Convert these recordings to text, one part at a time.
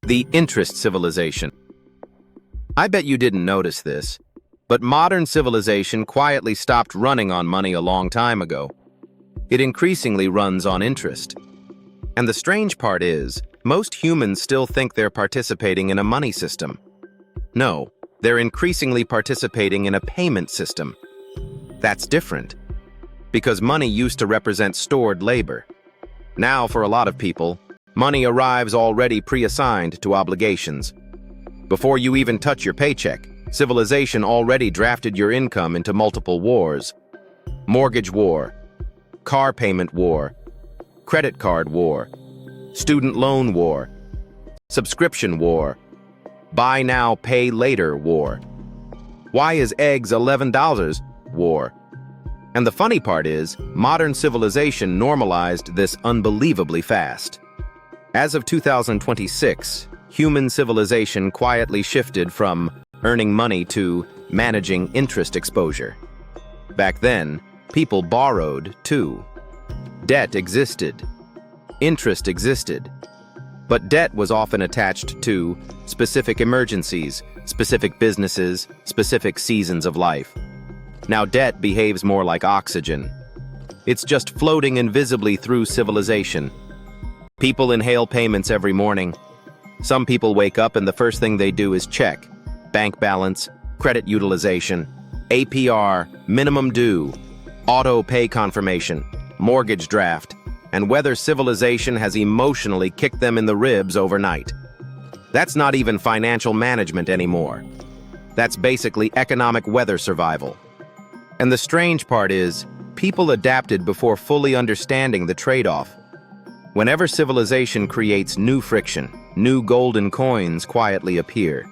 The interest civilization. I bet you didn't notice this, but modern civilization quietly stopped running on money a long time ago. It increasingly runs on interest. And the strange part is, most humans still think they're participating in a money system. No, they're increasingly participating in a payment system. That's different, because money used to represent stored labor. Now, for a lot of people, money arrives already pre-assigned to obligations. Before you even touch your paycheck, civilization already drafted your income into multiple wars. Mortgage war, car payment war, credit card war, student loan war, subscription war, buy now, pay later war. Why is eggs $11 war? And the funny part is, modern civilization normalized this unbelievably fast. As of 2026, human civilization quietly shifted from earning money to managing interest exposure. Back then, people borrowed too. Debt existed. Interest existed. But debt was often attached to specific emergencies, specific businesses, specific seasons of life. Now debt behaves more like oxygen. It's just floating invisibly through civilization. People inhale payments every morning. Some people wake up and the first thing they do is check bank balance, credit utilization, APR, minimum due, auto pay confirmation, mortgage draft, and whether civilization has emotionally kicked them in the ribs overnight. That's not even financial management anymore. That's basically economic weather survival. And the strange part is, people adapted before fully understanding the trade-off. Whenever civilization creates new friction, new golden coins quietly appear.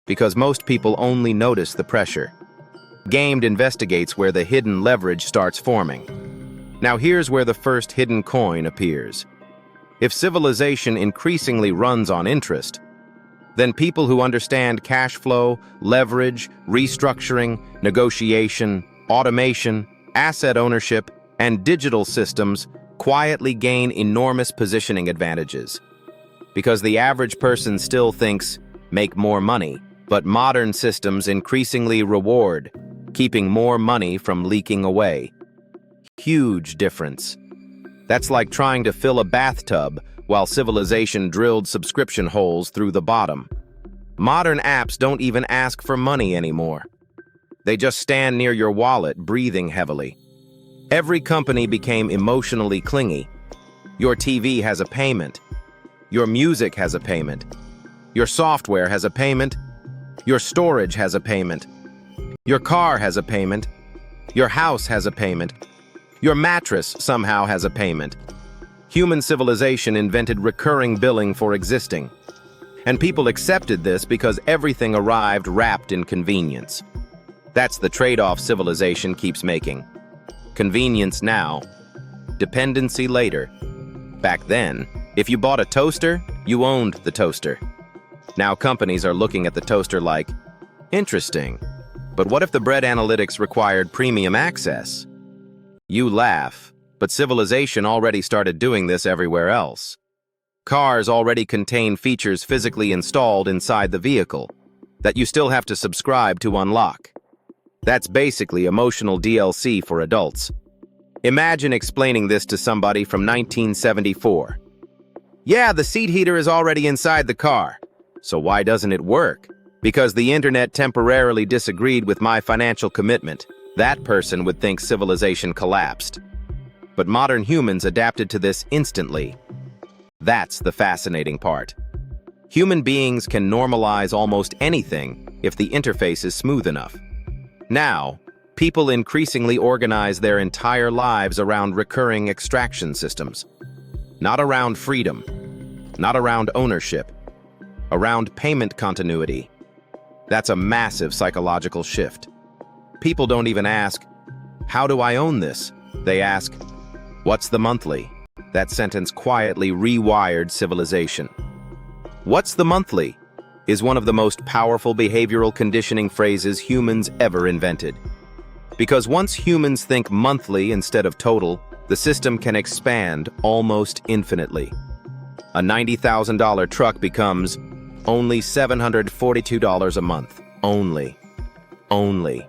Because most people only notice the pressure. Gaimed investigates where the hidden leverage starts forming. Now here's where the first hidden coin appears. If civilization increasingly runs on interest, then people who understand cash flow, leverage, restructuring, negotiation, automation, asset ownership, and digital systems quietly gain enormous positioning advantages. Because the average person still thinks, make more money, but modern systems increasingly reward, keeping more money from leaking away. Huge difference. That's like trying to fill a bathtub while civilization drilled subscription holes through the bottom. Modern apps don't even ask for money anymore. They just stand near your wallet, breathing heavily. Every company became emotionally clingy. Your TV has a payment. Your music has a payment. Your software has a payment. Your storage has a payment. Your car has a payment. Your house has a payment. Your mattress somehow has a payment. Human civilization invented recurring billing for existing. And people accepted this because everything arrived wrapped in convenience. That's the trade-off civilization keeps making. Convenience now, dependency later. Back then, if you bought a toaster, you owned the toaster. Now companies are looking at the toaster like, interesting, but what if the bread analytics required premium access? You laugh, but civilization already started doing this everywhere else. Cars already contain features physically installed inside the vehicle that you still have to subscribe to unlock. That's basically emotional DLC for adults. Imagine explaining this to somebody from 1974. Yeah, the seat heater is already inside the car. So why doesn't it work? Because the internet temporarily disagreed with my financial commitment. That person would think civilization collapsed. But modern humans adapted to this instantly. That's the fascinating part. Human beings can normalize almost anything if the interface is smooth enough. Now, people increasingly organize their entire lives around recurring extraction systems. Not around freedom, not around ownership, around payment continuity. That's a massive psychological shift. People don't even ask, how do I own this? They ask, what's the monthly? That sentence quietly rewired civilization. What's the monthly? Is one of the most powerful behavioral conditioning phrases humans ever invented. Because once humans think monthly instead of total, the system can expand almost infinitely. A $90,000 truck becomes only $742 a month. Only. Only.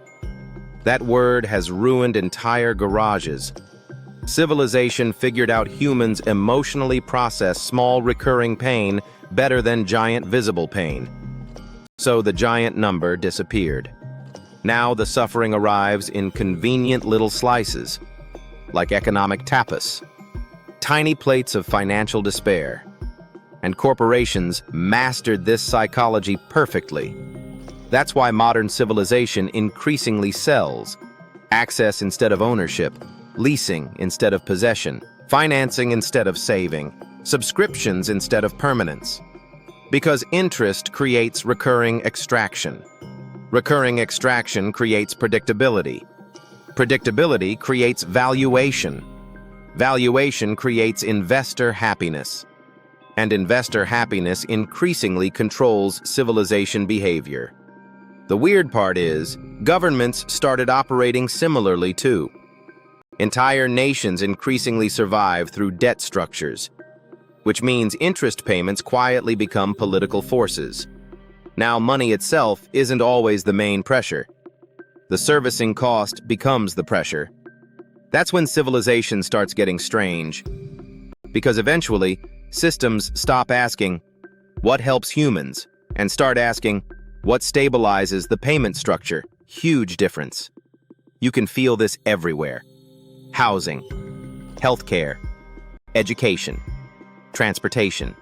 That word has ruined entire garages. Civilization figured out humans emotionally process small recurring pain better than giant visible pain. So the giant number disappeared. Now the suffering arrives in convenient little slices, like economic tapas, tiny plates of financial despair. And corporations mastered this psychology perfectly. That's why modern civilization increasingly sells. Access instead of ownership, leasing instead of possession, financing instead of saving, subscriptions instead of permanence. Because interest creates recurring extraction. Recurring extraction creates predictability. Predictability creates valuation. Valuation creates investor happiness. And investor happiness increasingly controls civilization behavior. The weird part is, governments started operating similarly too. Entire nations increasingly survive through debt structures, which means interest payments quietly become political forces. Now, money itself isn't always the main pressure. The servicing cost becomes the pressure. That's when civilization starts getting strange. Because eventually, systems stop asking, what helps humans? And start asking, what stabilizes the payment structure? Huge difference. You can feel this everywhere. Housing, healthcare, education, transportation.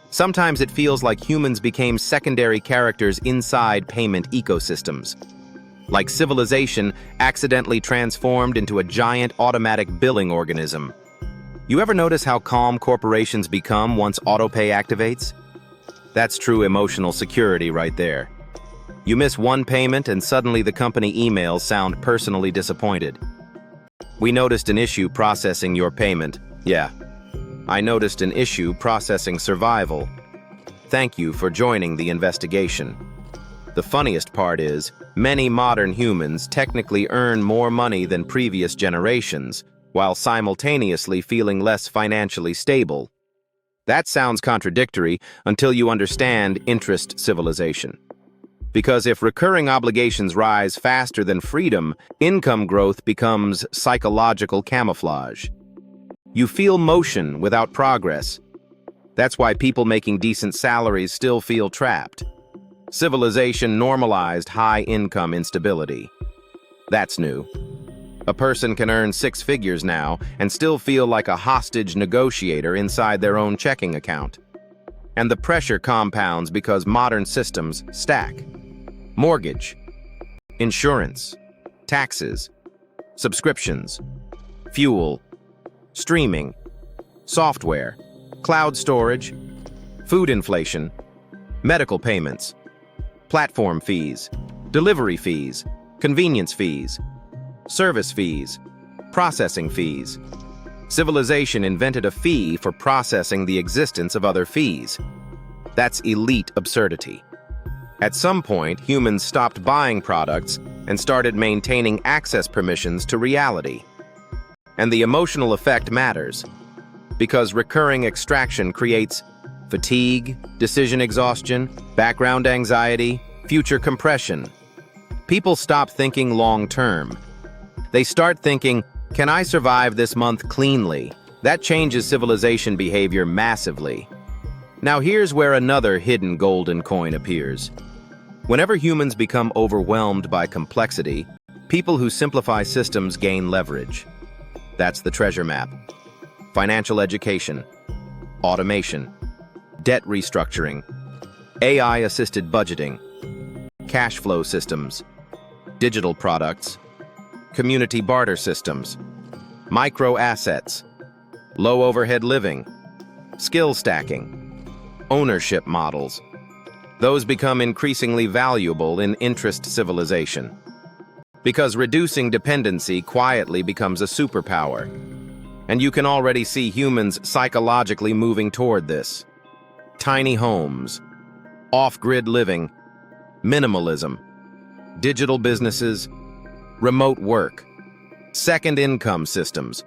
Sometimes it feels like humans became secondary characters inside payment ecosystems. Like civilization accidentally transformed into a giant automatic billing organism. You ever notice how calm corporations become once autopay activates? That's true emotional security right there. You miss one payment and suddenly the company emails sound personally disappointed. We noticed an issue processing your payment. Yeah, I noticed an issue processing survival. Thank you for joining the investigation. The funniest part is, many modern humans technically earn more money than previous generations, while simultaneously feeling less financially stable. That sounds contradictory until you understand interest civilization. Because if recurring obligations rise faster than freedom, income growth becomes psychological camouflage. You feel motion without progress. That's why people making decent salaries still feel trapped. Civilization normalized high-income instability. That's new. A person can earn 6 figures now and still feel like a hostage negotiator inside their own checking account. And the pressure compounds because modern systems stack. Mortgage, insurance, taxes, subscriptions, fuel, streaming, software, cloud storage, food inflation, medical payments, platform fees, delivery fees, convenience fees, service fees, processing fees. Civilization invented a fee for processing the existence of other fees. That's elite absurdity. At some point, humans stopped buying products and started maintaining access permissions to reality. And the emotional effect matters, because recurring extraction creates fatigue, decision exhaustion, background anxiety, future compression. People stop thinking long-term. They start thinking, can I survive this month cleanly? That changes civilization behavior massively. Now here's where another hidden golden coin appears. Whenever humans become overwhelmed by complexity, people who simplify systems gain leverage. That's the treasure map. Financial education, automation, debt restructuring, AI-assisted budgeting, cash flow systems, digital products, community barter systems, micro-assets, low-overhead living, skill stacking, ownership models. Those become increasingly valuable in interest civilization. Because reducing dependency quietly becomes a superpower. And you can already see humans psychologically moving toward this. Tiny homes, off-grid living, minimalism, digital businesses, remote work, second income systems,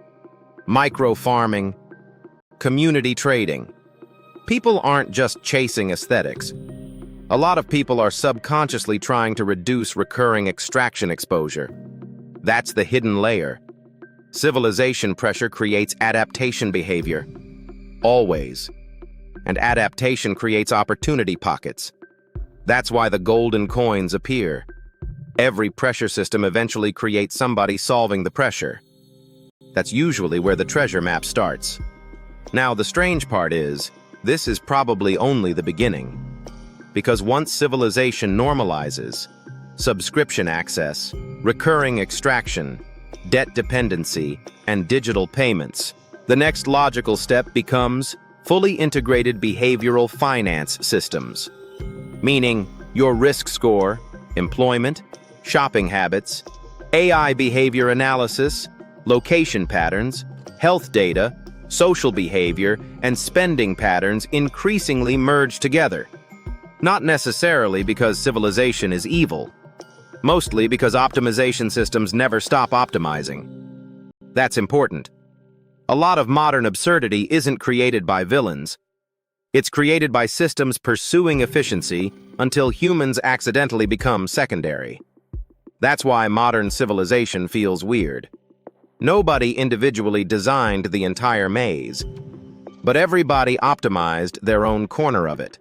micro-farming, community trading. People aren't just chasing aesthetics. A lot of people are subconsciously trying to reduce recurring extraction exposure. That's the hidden layer. Civilization pressure creates adaptation behavior. Always. And adaptation creates opportunity pockets. That's why the golden coins appear. Every pressure system eventually creates somebody solving the pressure. That's usually where the treasure map starts. Now, the strange part is, this is probably only the beginning. Because once civilization normalizes, subscription access, recurring extraction, debt dependency, and digital payments, the next logical step becomes fully integrated behavioral finance systems. Meaning, your risk score, employment, shopping habits, AI behavior analysis, location patterns, health data, social behavior, and spending patterns increasingly merge together. Not necessarily because civilization is evil, mostly because optimization systems never stop optimizing. That's important. A lot of modern absurdity isn't created by villains. It's created by systems pursuing efficiency until humans accidentally become secondary. That's why modern civilization feels weird. Nobody individually designed the entire maze, but everybody optimized their own corner of it.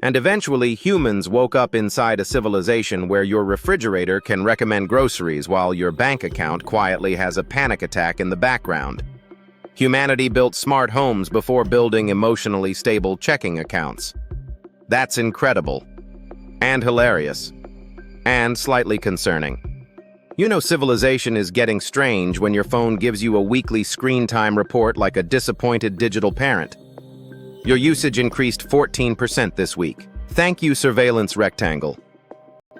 And eventually, humans woke up inside a civilization where your refrigerator can recommend groceries while your bank account quietly has a panic attack in the background. Humanity built smart homes before building emotionally stable checking accounts. That's incredible. And hilarious. And slightly concerning. You know, civilization is getting strange when your phone gives you a weekly screen time report like a disappointed digital parent. Your usage increased 14% this week. Thank you, surveillance rectangle.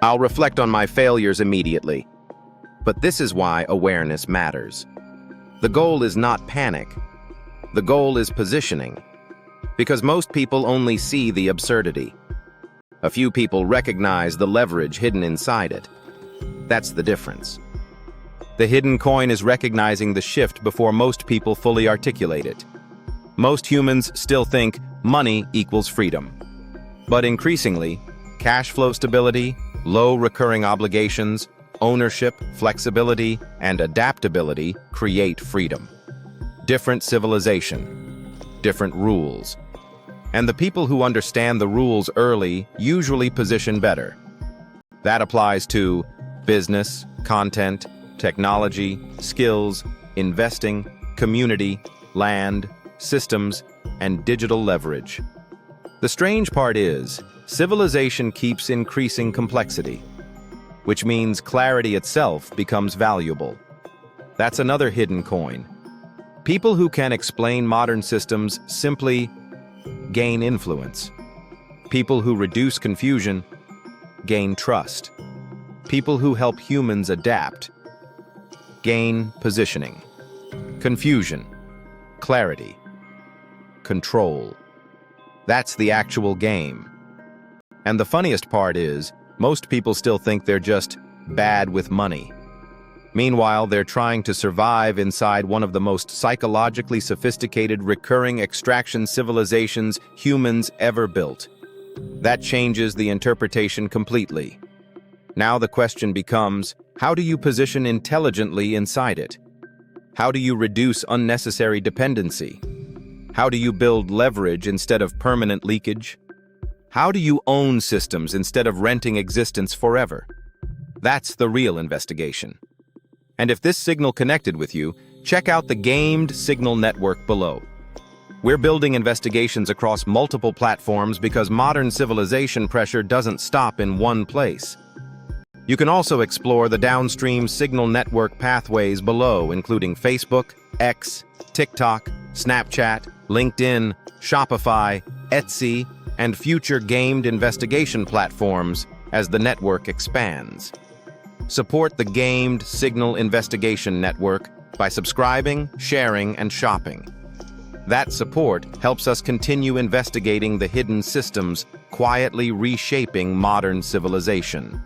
I'll reflect on my failures immediately. But this is why awareness matters. The goal is not panic. The goal is positioning. Because most people only see the absurdity. A few people recognize the leverage hidden inside it. That's the difference. The hidden coin is recognizing the shift before most people fully articulate it. Most humans still think money equals freedom. But increasingly, cash flow stability, low recurring obligations, ownership, flexibility, and adaptability create freedom. Different civilization, different rules. And the people who understand the rules early usually position better. That applies to business, content, technology, skills, investing, community, land, systems, and digital leverage. The strange part is, civilization keeps increasing complexity, which means clarity itself becomes valuable. That's another hidden coin. People who can explain modern systems simply gain influence. People who reduce confusion gain trust. People who help humans adapt gain positioning. Confusion, clarity, control. That's the actual game. And the funniest part is, most people still think they're just bad with money. Meanwhile, they're trying to survive inside one of the most psychologically sophisticated recurring extraction civilizations humans ever built. That changes the interpretation completely. Now the question becomes, how do you position intelligently inside it? How do you reduce unnecessary dependency? How do you build leverage instead of permanent leakage? How do you own systems instead of renting existence forever? That's the real investigation. And if this signal connected with you, check out the Gaimed signal network below. We're building investigations across multiple platforms because modern civilization pressure doesn't stop in one place. You can also explore the downstream signal network pathways below, including Facebook, X, TikTok, Snapchat, LinkedIn, Shopify, Etsy, and future Gaimed investigation platforms as the network expands. Support the Gaimed Signal Investigation Network by subscribing, sharing, and shopping. That support helps us continue investigating the hidden systems quietly reshaping modern civilization.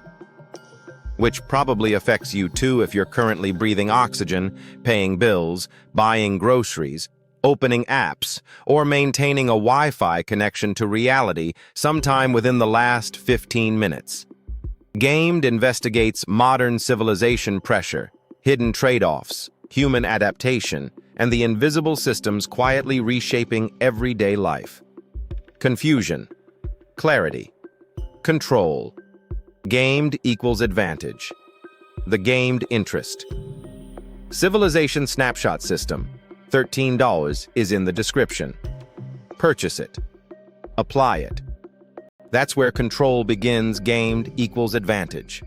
Which probably affects you too if you're currently breathing oxygen, paying bills, buying groceries, opening apps, or maintaining a Wi-Fi connection to reality sometime within the last 15 minutes. Gaimed investigates modern civilization pressure, hidden trade-offs, human adaptation, and the invisible systems quietly reshaping everyday life. Confusion, clarity, control. Gaimed equals advantage. The Gaimed interest. Civilization Snapshot System, $13, is in the description. Purchase it. Apply it. That's where control begins. Gaimed equals advantage.